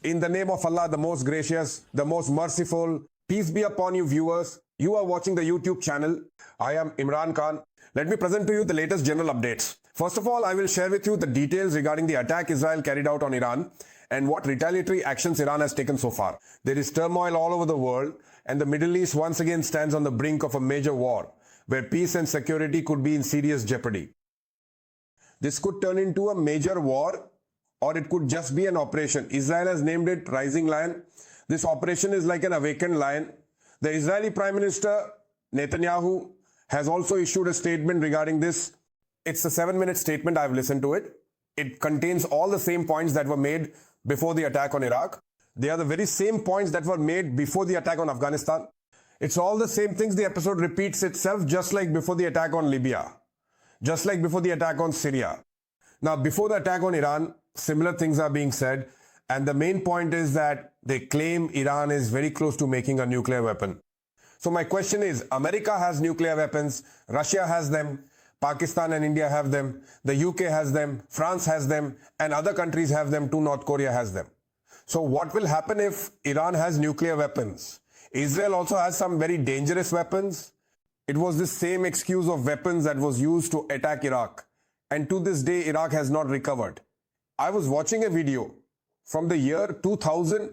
In the name of Allah, the most gracious, the most merciful, peace be upon you viewers. You are watching the YouTube channel. I am Imran Khan. Let me present to you the latest general updates. First of all, I will share with you the details regarding the attack Israel carried out on Iran and what retaliatory actions Iran has taken so far. There is turmoil all over the world, and the Middle East once again stands on the brink of a major war where peace and security could be in serious jeopardy. This could turn into a major war, or it could just be an operation. Israel has named it Rising Lion. This operation is like an awakened lion. The Israeli Prime Minister Netanyahu has also issued a statement regarding this. It's a 7-minute statement. I've listened to it. It contains all the same points that were made before the attack on Iraq. They are the very same points that were made before the attack on Afghanistan. It's all the same things. The episode repeats itself, just like before the attack on Libya, just like before the attack on Syria. Now, before the attack on Iran, similar things are being said, and the main point is that they claim Iran is very close to making a nuclear weapon. So my question is, America has nuclear weapons, Russia has them, Pakistan and India have them, the UK has them, France has them, and other countries have them too. North Korea has them. So what will happen if Iran has nuclear weapons? Israel also has some very dangerous weapons. It was the same excuse of weapons that was used to attack Iraq, and to this day Iraq has not recovered. I was watching a video from the year 2000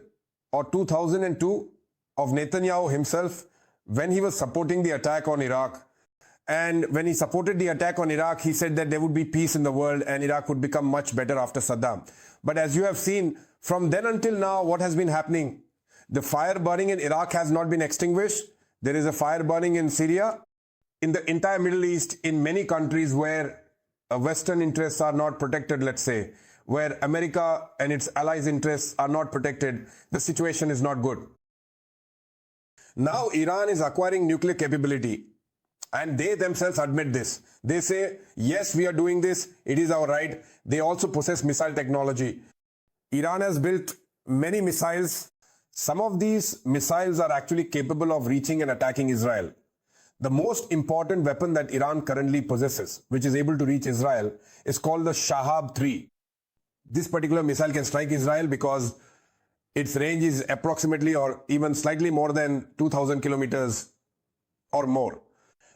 or 2002 of Netanyahu himself when he was supporting the attack on Iraq. And when he supported the attack on Iraq, he said that there would be peace in the world and Iraq would become much better after Saddam. But as you have seen, from then until now, what has been happening? The fire burning in Iraq has not been extinguished. There is a fire burning in Syria, in the entire Middle East, in many countries where Western interests are not protected, let's say, where America and its allies' interests are not protected. The situation is not good. Now Iran is acquiring nuclear capability, and they themselves admit this. They say, yes, we are doing this. It is our right. They also possess missile technology. Iran has built many missiles. Some of these missiles are actually capable of reaching and attacking Israel. The most important weapon that Iran currently possesses, which is able to reach Israel, is called the Shahab 3. This particular missile can strike Israel because its range is approximately or even slightly more than 2,000 kilometers or more.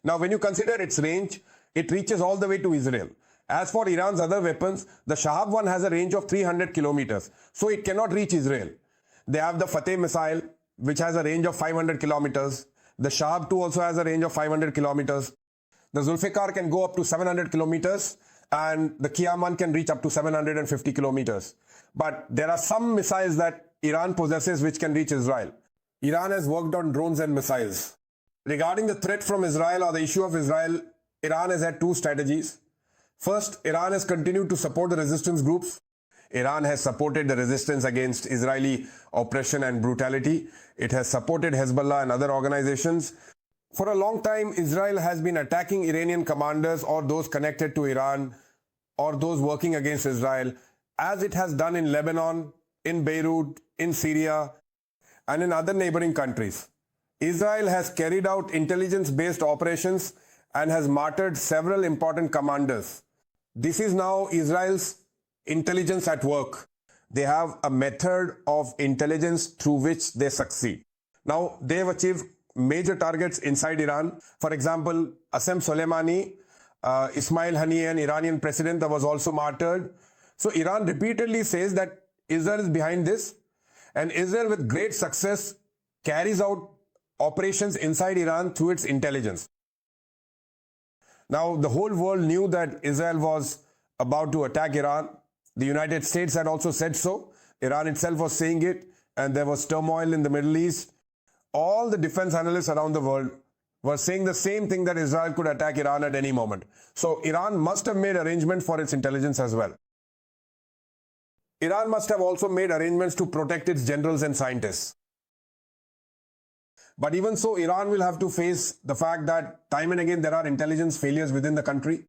Now, when you consider its range, it reaches all the way to Israel. As for Iran's other weapons, the Shahab 1 has a range of 300 kilometers, so it cannot reach Israel. They have the Fateh missile, which has a range of 500 kilometers. The Shahab 2 also has a range of 500 kilometers. The Zulfikar can go up to 700 kilometers, and the Qiyam can reach up to 750 kilometers. But there are some missiles that Iran possesses which can reach Israel. Iran has worked on drones and missiles. Regarding the threat from Israel or the issue of Israel, Iran has had two strategies. First, Iran has continued to support the resistance groups. Iran has supported the resistance against Israeli oppression and brutality. It has supported Hezbollah and other organizations. For a long time, Israel has been attacking Iranian commanders or those connected to Iran or those working against Israel, as it has done in Lebanon, in Beirut, in Syria, and in other neighboring countries. Israel has carried out intelligence-based operations and has martyred several important commanders. This is now Israel's intelligence at work. They have a method of intelligence through which they succeed. Now, they have achieved major targets inside Iran. For example, Qasem Soleimani, Ismail Haniyeh, an Iranian president, that was also martyred. So Iran repeatedly says that Israel is behind this, and Israel with great success carries out operations inside Iran through its intelligence. Now, the whole world knew that Israel was about to attack Iran. The United States had also said so. Iran itself was saying it, and there was turmoil in the Middle East. All the defense analysts around the world were saying the same thing, that Israel could attack Iran at any moment. So Iran must have made arrangements for its intelligence as well. Iran must have also made arrangements to protect its generals and scientists. But even so, Iran will have to face the fact that time and again there are intelligence failures within the country.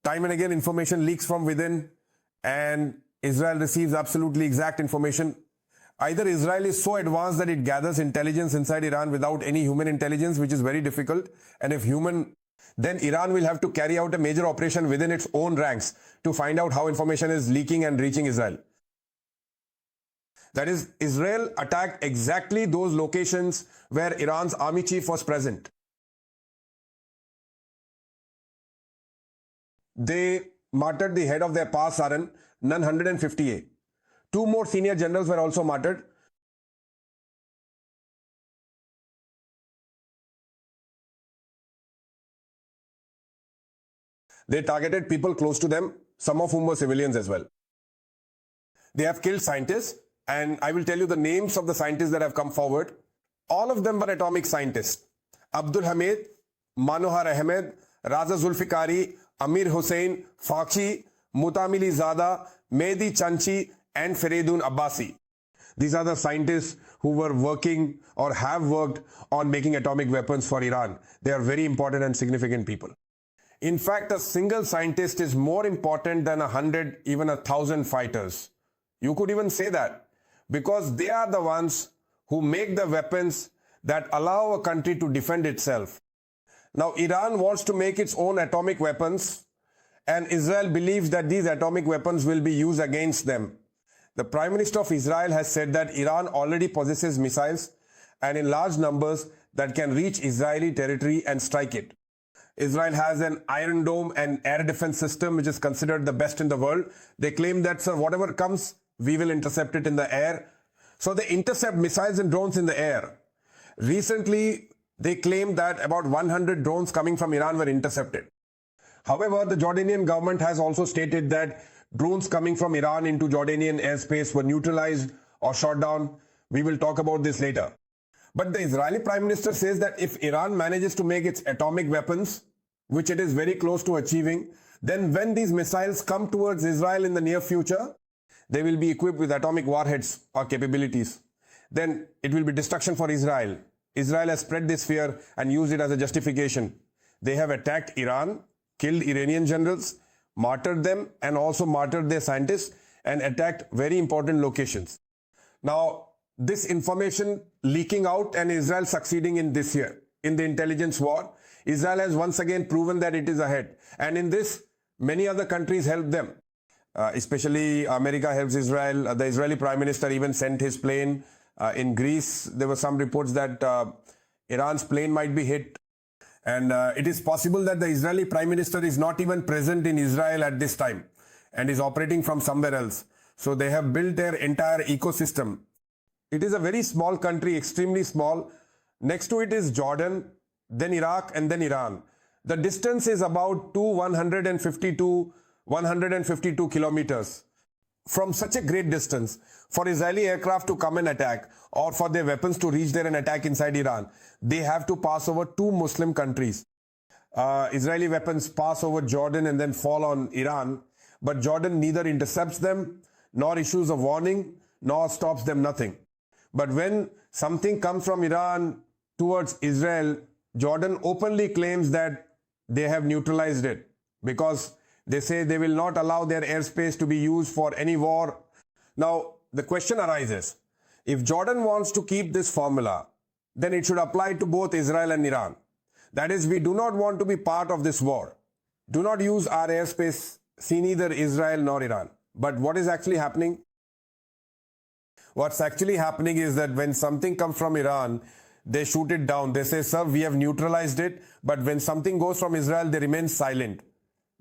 Time and again information leaks from within, and Israel receives absolutely exact information. Either Israel is so advanced that it gathers intelligence inside Iran without any human intelligence, which is very difficult, and if human, then Iran will have to carry out a major operation within its own ranks to find out how information is leaking and reaching Israel. That is, Israel attacked exactly those locations where Iran's army chief was present. They martyred the head of their Pas Saran, Nun 150A. Two more senior generals were also martyred. They targeted people close to them, some of whom were civilians as well. They have killed scientists, and I will tell you the names of the scientists that have come forward. All of them were atomic scientists. Abdul Hamid, Manohar Ahmed, Raza Zulfikari, Amir Hussain, Fakhi, Mutamili Zada, Mehdi Chanchi, and Feridun Abbasi. These are the scientists who were working or have worked on making atomic weapons for Iran. They are very important and significant people. In fact, a single scientist is more important than 100, even 1,000 fighters. You could even say that, because they are the ones who make the weapons that allow a country to defend itself. Now, Iran wants to make its own atomic weapons, and Israel believes that these atomic weapons will be used against them. The Prime Minister of Israel has said that Iran already possesses missiles and in large numbers that can reach Israeli territory and strike it. Israel has an Iron Dome and air defense system which is considered the best in the world. They claim that, sir, whatever comes, we will intercept it in the air. So they intercept missiles and drones in the air. Recently, they claimed that about 100 drones coming from Iran were intercepted. However, the Jordanian government has also stated that drones coming from Iran into Jordanian airspace were neutralized or shot down. We will talk about this later. But the Israeli Prime Minister says that if Iran manages to make its atomic weapons, which it is very close to achieving, then when these missiles come towards Israel in the near future, they will be equipped with atomic warheads or capabilities. Then it will be destruction for Israel. Israel has spread this fear and used it as a justification. They have attacked Iran, killed Iranian generals, martyred them, and also martyred their scientists and attacked very important locations. Now, this information leaking out and Israel succeeding in this year, in the intelligence war, Israel has once again proven that it is ahead. And in this, many other countries help them. Especially America helps Israel. The Israeli Prime Minister even sent his plane. In Greece, there were some reports that Iran's plane might be hit. And it is possible that the Israeli Prime Minister is not even present in Israel at this time and is operating from somewhere else. So they have built their entire ecosystem. It is a very small country, extremely small. Next to it is Jordan, then Iraq, and then Iran. The distance is about 152 kilometers. From such a great distance, for Israeli aircraft to come and attack, or for their weapons to reach there and attack inside Iran, they have to pass over two Muslim countries. Israeli weapons pass over Jordan and then fall on Iran, but Jordan neither intercepts them, nor issues a warning, nor stops them, nothing. But when something comes from Iran towards Israel, Jordan openly claims that they have neutralized it, because they say they will not allow their airspace to be used for any war. Now, the question arises, if Jordan wants to keep this formula, then it should apply to both Israel and Iran. That is, we do not want to be part of this war. Do not use our airspace, see neither Israel nor Iran. But what is actually happening? What's actually happening is that when something comes from Iran, they shoot it down. They say, sir, we have neutralized it. But when something goes from Israel, they remain silent.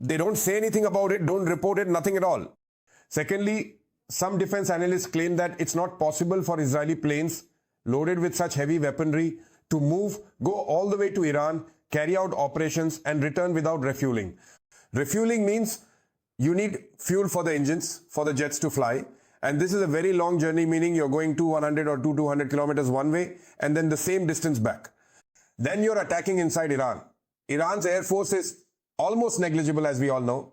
They don't say anything about it, don't report it, nothing at all. Secondly, some defense analysts claim that it's not possible for Israeli planes loaded with such heavy weaponry to move, go all the way to Iran, carry out operations and return without refueling. Refueling means you need fuel for the engines, for the jets to fly. And this is a very long journey, meaning you're going 100 or 200 kilometers one way and then the same distance back. Then you're attacking inside Iran. Iran's air force is almost negligible, as we all know.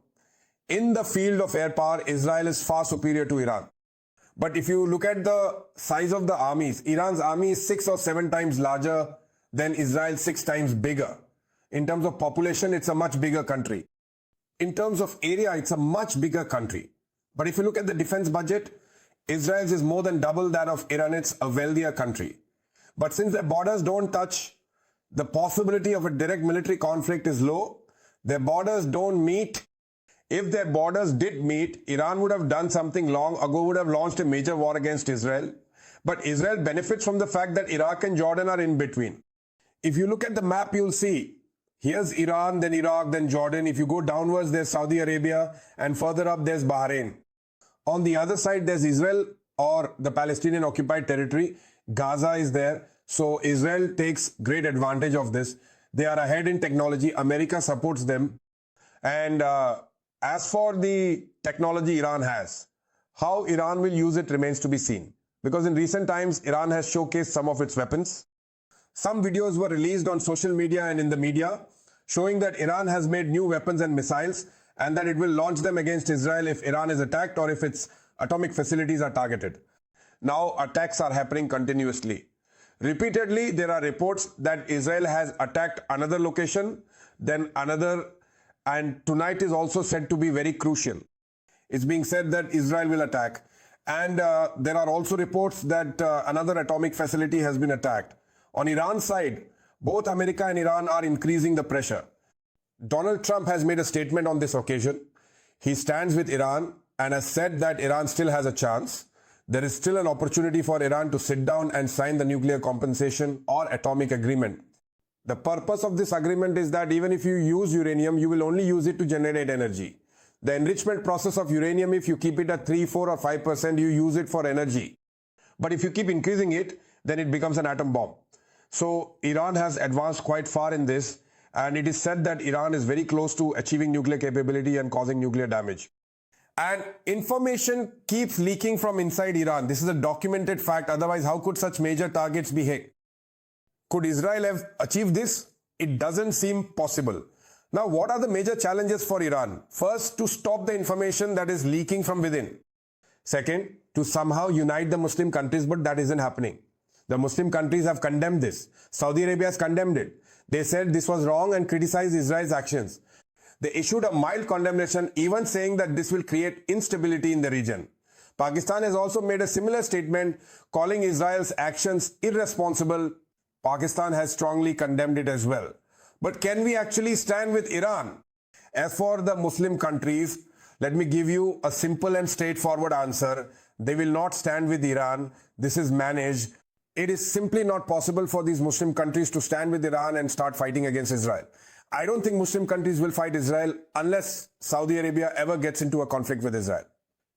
In the field of air power, Israel is far superior to Iran. But if you look at the size of the armies, Iran's army is 6 or 7 times larger than Israel, 6 times bigger. In terms of population, it's a much bigger country. In terms of area, it's a much bigger country. But if you look at the defense budget, Israel's is more than double that of Iran. It's a wealthier country. But since their borders don't touch, the possibility of a direct military conflict is low. Their borders don't meet. If their borders did meet, Iran would have done something long ago, would have launched a major war against Israel. But Israel benefits from the fact that Iraq and Jordan are in between. If you look at the map, you'll see here's Iran, then Iraq, then Jordan. If you go downwards, there's Saudi Arabia, and further up, there's Bahrain. On the other side, there's Israel or the Palestinian occupied territory. Gaza is there. So Israel takes great advantage of this. They are ahead in technology. America supports them. And as for the technology Iran has, how Iran will use it remains to be seen. Because in recent times, Iran has showcased some of its weapons. Some videos were released on social media and in the media showing that Iran has made new weapons and missiles and that it will launch them against Israel if Iran is attacked or if its atomic facilities are targeted. Now attacks are happening continuously. Repeatedly, there are reports that Israel has attacked another location, then another, and tonight is also said to be very crucial. It's being said that Israel will attack. And there are also reports that another atomic facility has been attacked. On Iran's side, both America and Iran are increasing the pressure. Donald Trump has made a statement on this occasion. He stands with Iran and has said that Iran still has a chance. There is still an opportunity for Iran to sit down and sign the nuclear compensation or atomic agreement. The purpose of this agreement is that even if you use uranium, you will only use it to generate energy. The enrichment process of uranium, if you keep it at 3, 4 or 5%, you use it for energy. But if you keep increasing it, then it becomes an atom bomb. So Iran has advanced quite far in this, and it is said that Iran is very close to achieving nuclear capability and causing nuclear damage. And information keeps leaking from inside Iran. This is a documented fact. Otherwise, how could such major targets be hit? Could Israel have achieved this? It doesn't seem possible. Now, what are the major challenges for Iran? First, to stop the information that is leaking from within. Second, to somehow unite the Muslim countries, but that isn't happening. The Muslim countries have condemned this. Saudi Arabia has condemned it. They said this was wrong and criticized Israel's actions. They issued a mild condemnation, even saying that this will create instability in the region. Pakistan has also made a similar statement, calling Israel's actions irresponsible. Pakistan has strongly condemned it as well. But can we actually stand with Iran? As for the Muslim countries, let me give you a simple and straightforward answer. They will not stand with Iran. This is managed. It is simply not possible for these Muslim countries to stand with Iran and start fighting against Israel. I don't think Muslim countries will fight Israel unless Saudi Arabia ever gets into a conflict with Israel.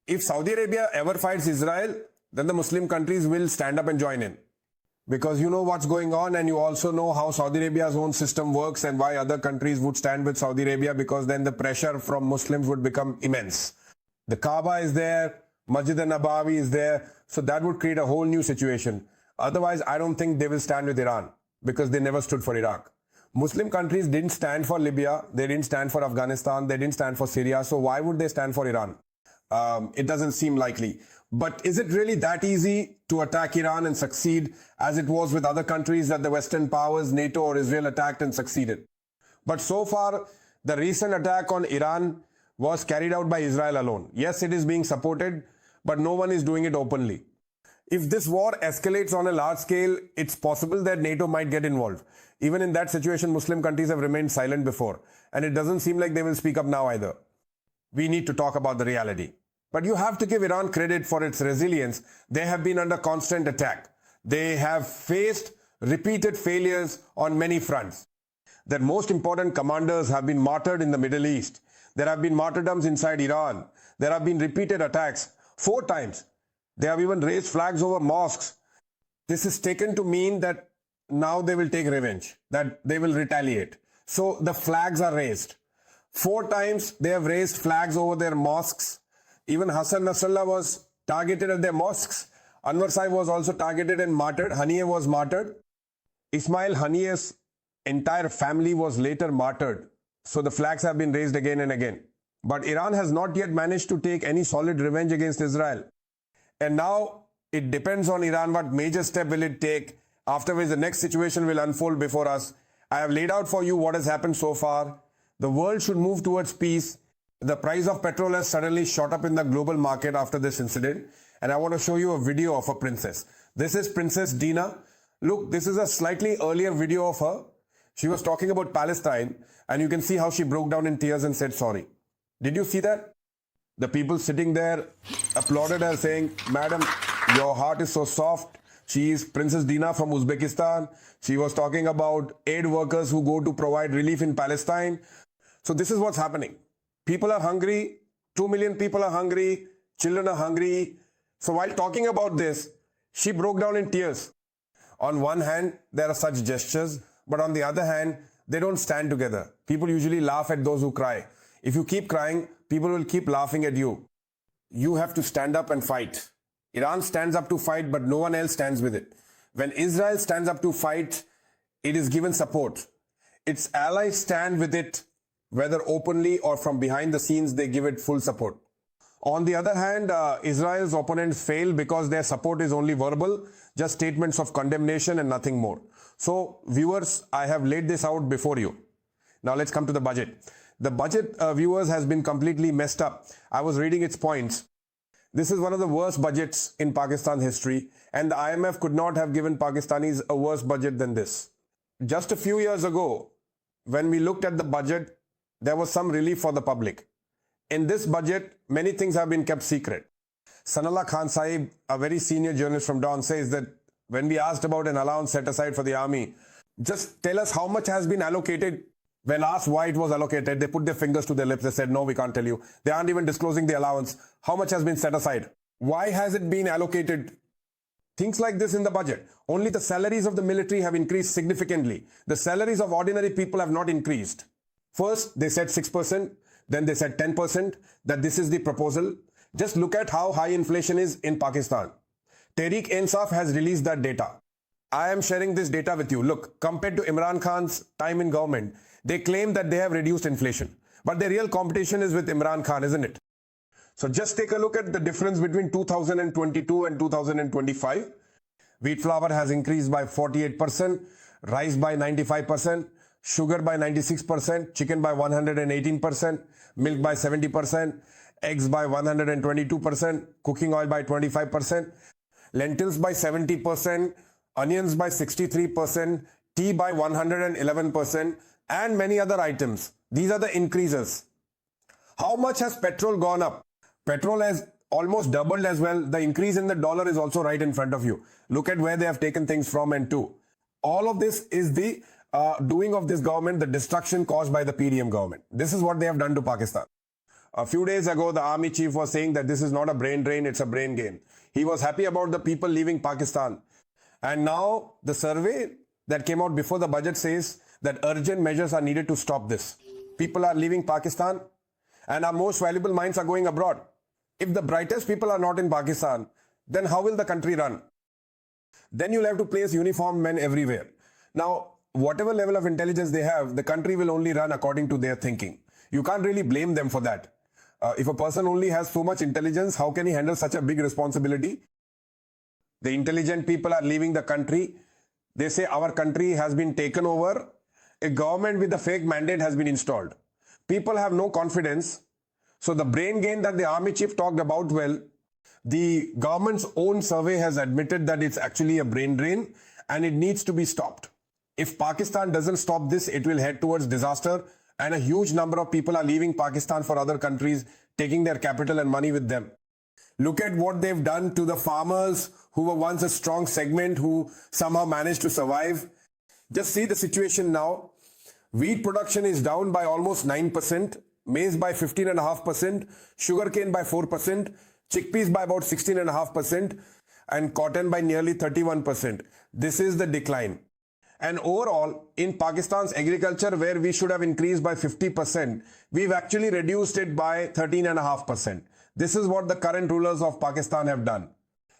If Saudi Arabia ever fights Israel, then the Muslim countries will stand up and join in. Because you know what's going on, and you also know how Saudi Arabia's own system works and why other countries would stand with Saudi Arabia, because then the pressure from Muslims would become immense. The Kaaba is there, Masjid al-Nabawi is there, so that would create a whole new situation. Otherwise, I don't think they will stand with Iran because they never stood for Iraq. Muslim countries didn't stand for Libya, they didn't stand for Afghanistan, they didn't stand for Syria, so why would they stand for Iran? It doesn't seem likely. But is it really that easy to attack Iran and succeed as it was with other countries that the Western powers, NATO or Israel attacked and succeeded? But so far, the recent attack on Iran was carried out by Israel alone. Yes, it is being supported, but no one is doing it openly. If this war escalates on a large scale, it's possible that NATO might get involved. Even in that situation, Muslim countries have remained silent before, and it doesn't seem like they will speak up now either. We need to talk about the reality. But you have to give Iran credit for its resilience. They have been under constant attack. They have faced repeated failures on many fronts. Their most important commanders have been martyred in the Middle East. There have been martyrdoms inside Iran. There have been repeated attacks, 4 times. They have even raised flags over mosques. This is taken to mean that now they will take revenge, that they will retaliate. So the flags are raised. 4 times they have raised flags over their mosques. Even Hassan Nasrallah was targeted at their mosques. Anwar Saib was also targeted and martyred. Haniyeh was martyred. Ismail Haniyeh's entire family was later martyred. So the flags have been raised again and again. But Iran has not yet managed to take any solid revenge against Israel. And now it depends on Iran what major step will it take, after which the next situation will unfold before us. I have laid out for you what has happened so far. The world should move towards peace. The price of petrol has suddenly shot up in the global market after this incident. And I want to show you a video of a princess. This is Princess Dina. Look, this is a slightly earlier video of her. She was talking about Palestine, and you can see how she broke down in tears and said sorry. Did you see that? The people sitting there applauded her saying, Madam, your heart is so soft. She is Princess Dina from Uzbekistan. She was talking about aid workers who go to provide relief in Palestine. So this is what's happening. People are hungry. 2 million people are hungry. Children are hungry. So while talking about this, she broke down in tears. On one hand, there are such gestures, but on the other hand, they don't stand together. People usually laugh at those who cry. If you keep crying, people will keep laughing at you. You have to stand up and fight. Iran stands up to fight, but no one else stands with it. When Israel stands up to fight, it is given support. Its allies stand with it, whether openly or from behind the scenes, they give it full support. On the other hand, Israel's opponents fail because their support is only verbal, just statements of condemnation and nothing more. So, viewers, I have laid this out before you. Now let's come to the budget. The budget, viewers, has been completely messed up. I was reading its points. This is one of the worst budgets in Pakistan history, and the IMF could not have given Pakistanis a worse budget than this. Just a few years ago, when we looked at the budget, there was some relief for the public. In this budget, many things have been kept secret. Sanallah Khan Sahib, a very senior journalist from Dawn, says that when we asked about an allowance set aside for the army, just tell us how much has been allocated. When asked why it was allocated, they put their fingers to their lips. They said, no, we can't tell you. They aren't even disclosing the allowance. How much has been set aside? Why has it been allocated? Things like this in the budget. Only the salaries of the military have increased significantly. The salaries of ordinary people have not increased. First, they said 6%. Then they said 10%, that this is the proposal. Just look at how high inflation is in Pakistan. Tehreek-e-Insaf has released that data. I am sharing this data with you. Look, compared to Imran Khan's time in government, they claim that they have reduced inflation. But the real competition is with Imran Khan, isn't it? So just take a look at the difference between 2022 and 2025. Wheat flour has increased by 48%, rice by 95%, sugar by 96%, chicken by 118%, milk by 70%, eggs by 122%, cooking oil by 25%, lentils by 70%, onions by 63%, tea by 111%, and many other items. These are the increases. How much has petrol gone up? Petrol has almost doubled as well. The increase in the dollar is also right in front of you. Look at where they have taken things from and to. All of this is the doing of this government, the destruction caused by the PDM government. This is what they have done to Pakistan. A few days ago, the army chief was saying that this is not a brain drain, it's a brain gain. He was happy about the people leaving Pakistan. And now the survey that came out before the budget says that urgent measures are needed to stop this. People are leaving Pakistan and our most valuable minds are going abroad. If the brightest people are not in Pakistan, then how will the country run? Then you'll have to place uniformed men everywhere. Now, whatever level of intelligence they have, the country will only run according to their thinking. You can't really blame them for that. If a person only has so much intelligence, how can he handle such a big responsibility? The intelligent people are leaving the country. They say our country has been taken over. A government with a fake mandate has been installed. People have no confidence. So the brain gain that the army chief talked about, well, the government's own survey has admitted that it's actually a brain drain and it needs to be stopped. If Pakistan doesn't stop this, it will head towards disaster and a huge number of people are leaving Pakistan for other countries, taking their capital and money with them. Look at what they've done to the farmers who were once a strong segment who somehow managed to survive. Just see the situation now. Wheat production is down by almost 9%, maize by 15.5%, sugarcane by 4%, chickpeas by about 16.5%, and cotton by nearly 31%. This is the decline. And overall, in Pakistan's agriculture, where we should have increased by 50%, we've actually reduced it by 13.5%. This is what the current rulers of Pakistan have done.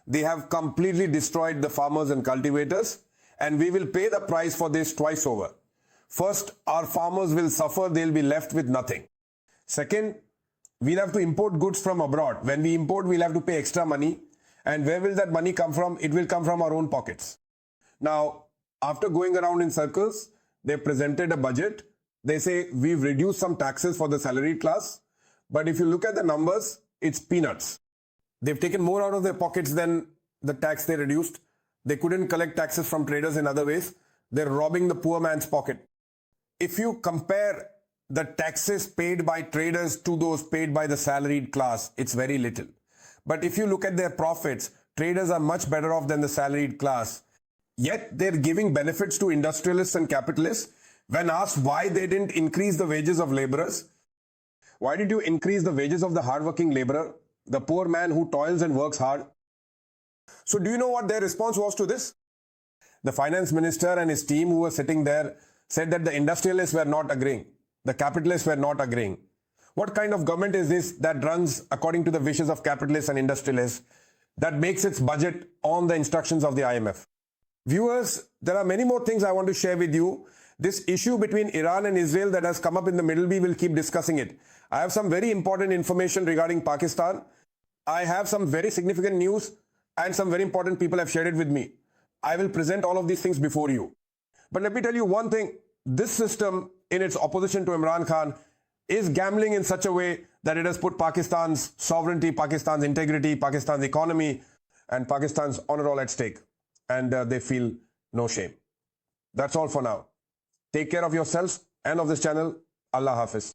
They have completely destroyed the farmers and cultivators, and we will pay the price for this twice over. First, our farmers will suffer, they'll be left with nothing. Second, we'll have to import goods from abroad. When we import, we'll have to pay extra money. And where will that money come from? It will come from our own pockets. Now, after going around in circles, they presented a budget. They say we've reduced some taxes for the salaried class. But if you look at the numbers, it's peanuts. They've taken more out of their pockets than the tax they reduced. They couldn't collect taxes from traders in other ways. They're robbing the poor man's pocket. If you compare the taxes paid by traders to those paid by the salaried class, it's very little. But if you look at their profits, traders are much better off than the salaried class. Yet they're giving benefits to industrialists and capitalists. When asked why they didn't increase the wages of laborers, why did you increase the wages of the hardworking laborer, the poor man who toils and works hard? So do you know what their response was to this? The finance minister and his team who were sitting there said that the industrialists were not agreeing. The capitalists were not agreeing. What kind of government is this that runs according to the wishes of capitalists and industrialists, that makes its budget on the instructions of the IMF? Viewers, there are many more things I want to share with you. This issue between Iran and Israel that has come up in the Middle East, we'll keep discussing it. I have some very important information regarding Pakistan. I have some very significant news and some very important people have shared it with me. I will present all of these things before you. But let me tell you one thing. This system, in its opposition to Imran Khan, is gambling in such a way that it has put Pakistan's sovereignty, Pakistan's integrity, Pakistan's economy, and Pakistan's honor all at stake. And they feel no shame. That's all for now. Take care of yourselves and of this channel. Allah Hafiz.